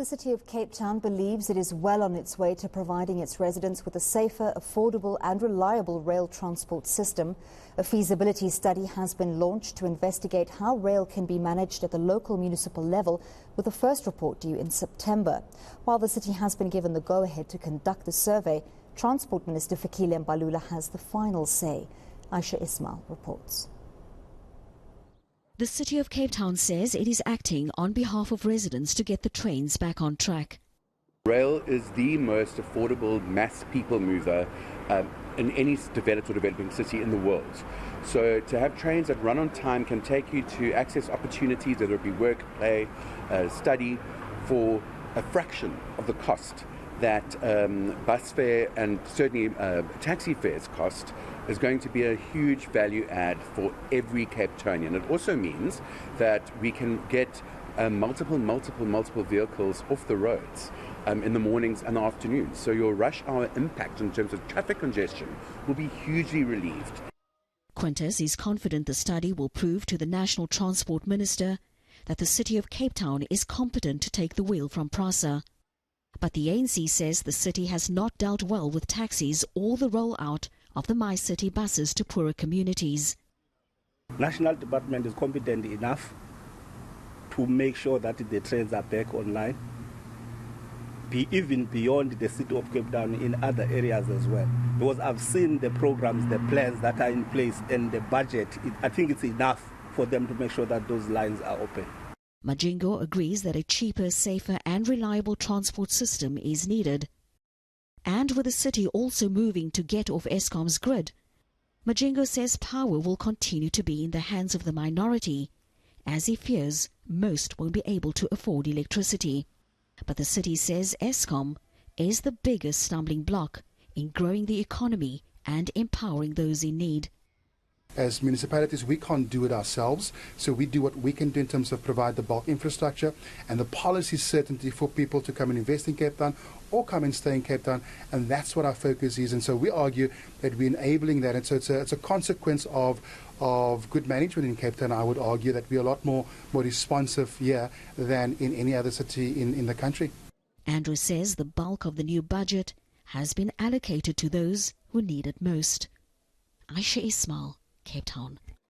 The City of Cape Town believes it is well on its way to providing its residents with a safer, affordable and reliable rail transport system. A feasibility study has been launched to investigate how rail can be managed at the local municipal level, with the first report due in September. While the city has been given the go-ahead to conduct the survey, Transport Minister Fikile Mbalula has the final say. Ayesha Ismail reports. The City of Cape Town says it is acting on behalf of residents to get the trains back on track. Rail is the most affordable mass people mover in any developed or developing city in the world. So to have trains that run on time can take you to access opportunities, whether it be work, play, study, for a fraction of the cost that bus fare and certainly taxi fares cost, is going to be a huge value add for every Cape Townian. It also means that we can get multiple vehicles off the roads in the mornings and the afternoons. So your rush hour impact in terms of traffic congestion will be hugely relieved. Quintus is confident the study will prove to the National Transport Minister that the City of Cape Town is competent to take the wheel from Prasa. But the eNCA says the city has not dealt well with taxis or the rollout of the My City buses to poorer communities. National Department is competent enough to make sure that the trains are back online, even beyond the City of Cape Town in other areas as well. Because I've seen the programs, the plans that are in place and the budget. I think it's enough for them to make sure that those lines are open. Majingo agrees that a cheaper, safer and reliable transport system is needed. And with the city also moving to get off Eskom's grid, Majingo says power will continue to be in the hands of the minority, as he fears most won't be able to afford electricity. But the city says Eskom is the biggest stumbling block in growing the economy and empowering those in need. As municipalities, we can't do it ourselves, so we do what we can do in terms of provide the bulk infrastructure and the policy certainty for people to come and invest in Cape Town or come and stay in Cape Town, and that's what our focus is. And so we argue that we're enabling that, and so it's a consequence of good management in Cape Town. I would argue that we're a lot more responsive here than in any other city in the country. Andrew says the bulk of the new budget has been allocated to those who need it most. Ayesha Ismail, Cape Town.